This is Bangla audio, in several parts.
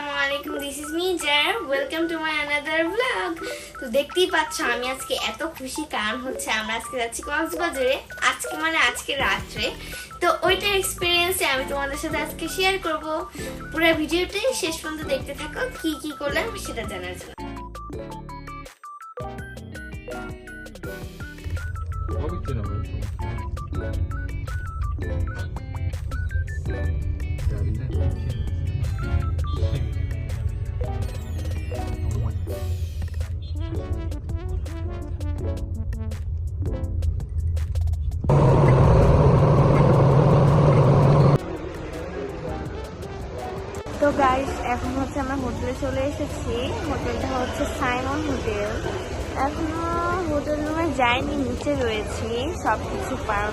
আসসালামুয়ালাইকুম, দিস ইজ মি জার। Welcome to my another blog. তো দেখতেই পাচ্ছ আমি আজকে এত খুশি, কারণ হচ্ছে আমরা আজকে যাচ্ছি কক্সবাজারে। আজকে রাত্রে। তো ওইটার এক্সপিরিয়েন্সে আমি তোমাদের সাথে আজকে শেয়ার করব। পুরো ভিডিওটি শেষ পর্যন্ত দেখতে থাকো, কি কি করলাম সেটা জানার জন্য। তো গাইস, এখন হচ্ছে আমরা হোটেলে চলে এসেছি। হোটেলটা হচ্ছে সাইমন হোটেল। এখনো হোটেল রুমে যাইনি, নিচে রয়েছি সবকিছু পার।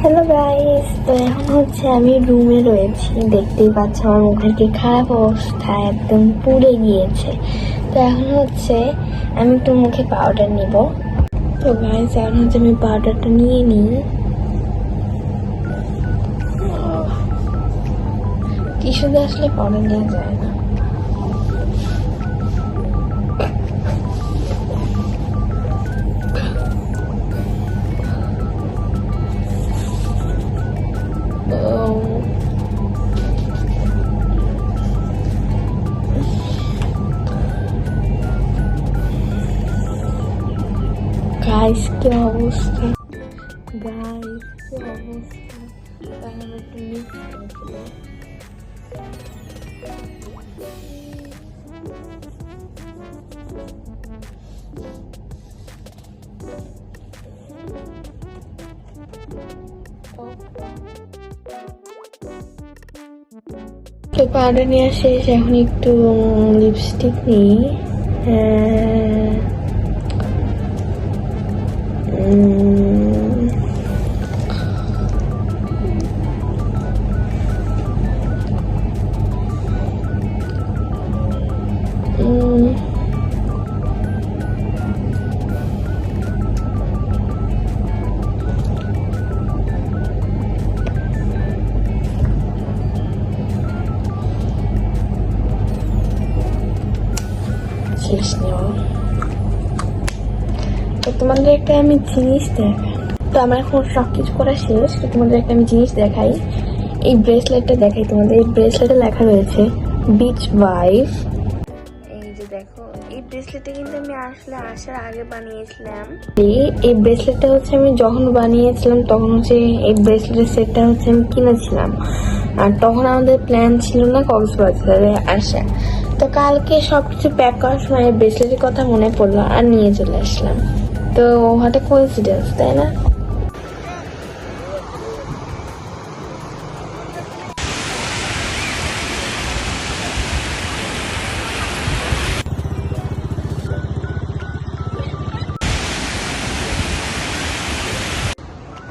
হ্যালো গাইস, তো এখন হচ্ছে আমি রুমে রয়েছি। দেখতেই পাচ্ছ আমার মুখের কি খারাপ অবস্থা, একদম পুড়ে গিয়েছে। তো এখন হচ্ছে আমি একটু মুখে পাউডার নিব। তো গাইস, এখন হচ্ছে আমি পাউডারটা নিয়ে নিই। টিস্যু দিয়ে আসলে পাউডার নেওয়া যায় না। গাইস কি অবস্থা, গাইস কি অবস্থা। তাহলে একটু মিক্স করে তো পাউডার নিয়ে শেষ। এখন একটু লিপস্টিক নিই। তো তোমাদের একটা আমি জিনিস দেখাই। তো আমার এখন সবকিছু করা শেষ। তো তোমাদের একটা আমি জিনিস দেখাই। এই ব্রেসলেটটা দেখাই তোমাদের। এই ব্রেসলেটে লেখা রয়েছে বিচ ওয়াইফ। এই যে দেখো, এই ব্রেসলেটটা কিন্তু আমি আসলে আসার আগে বানিয়েছিলাম। এই ব্রেসলেটটা হচ্ছে আমি যখন বানিয়েছিলাম তখন হচ্ছে এই ব্রেসলেটের সেটটা হচ্ছে আমি কিনেছিলাম। আর তখন আমাদের প্ল্যান ছিল না কক্সবাজারে আসা। তো কালকে সবকিছু প্যাক করার সময় ব্রেসলেটের কথা মনে পড়লো আর নিয়ে চলে আসলাম। তো হোয়াট এ কোইন্সিডেন্স, তাই না?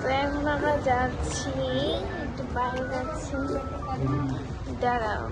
তো এখন আমরা যাচ্ছি, একটু বাইরে যাচ্ছি। দাঁড়াও,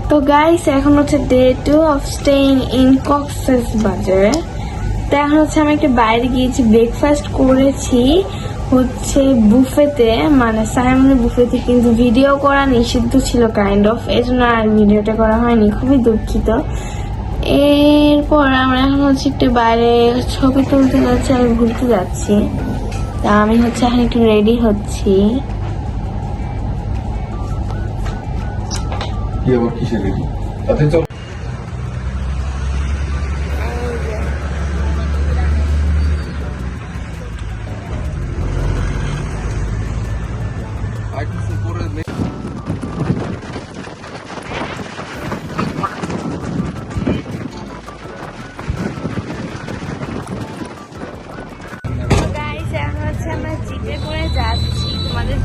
তো গাইস এখন হচ্ছে day 2 of staying in Cox's Bazar. তো এখন হচ্ছে আমি একটা বাইরে গিয়েছি, ব্রেকফাস্ট করেছি হচ্ছে বুফেতে, মানে সাইমনের বুফেতে, কিন্তু ভিডিও করা নিষিদ্ধ ছিল কাইন্ড অফ, এই জন্য আর ভিডিওটা করা হয়নি, খুবই দুঃখিত। এরপর আমরা এখন হচ্ছে একটু বাইরে ছবি তুলতে যাচ্ছি, আমি ঘুরতে যাচ্ছি। তা আমি হচ্ছে এখন একটু রেডি হচ্ছি। কি আবার কিসে রেডি? তাতে চল। গাইস এখন হচ্ছে আমরা জিপে করে যাচ্ছি, তোমাদের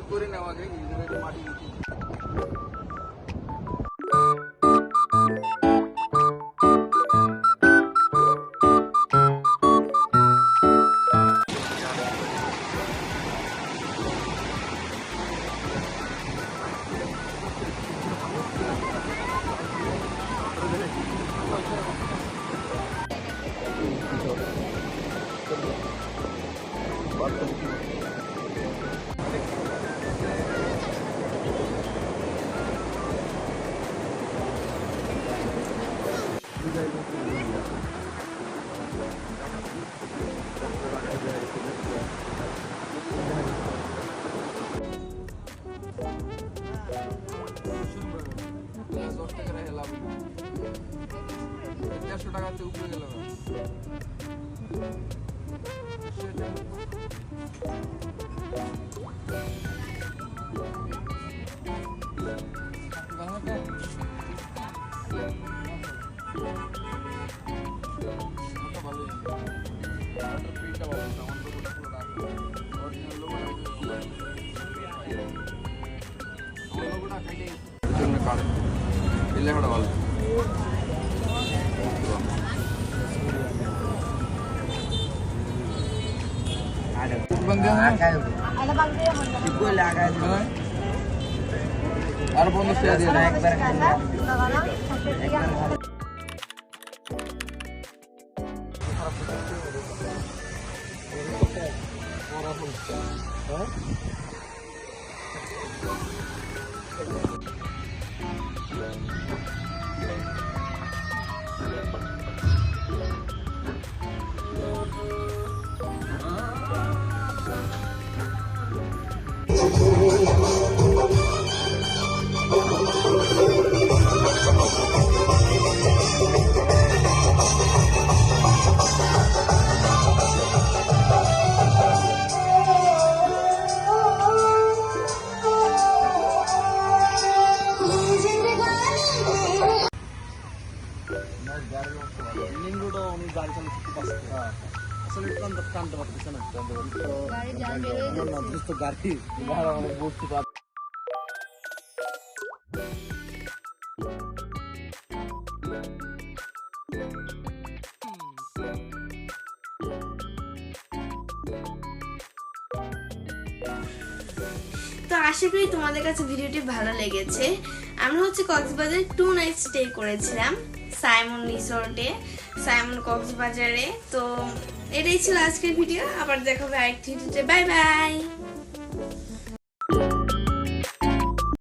করে নেওয়া যায় মাটি টাকাতে উপরে গেল ভালো আর 50 টাকা দিয়ে একবার লিঙ্গটা অনেক গাড়ি চালাতে আসলে টানতে পারতেছে না, গাড়ি ভাড়া অনেক বসতে পার। তো আশা করি তোমাদের কাছে ভিডিওটি ভালো লেগেছে। আমরা হচ্ছে কক্সবাজারে 2 নাইট স্টে করেছিলাম সাইমন রিসোর্টে, সাইমন কক্সবাজারে। তো এটাই ছিল আজকের ভিডিও, আবার দেখা হবে আরেকটি ভিডিওতে। Bye bye.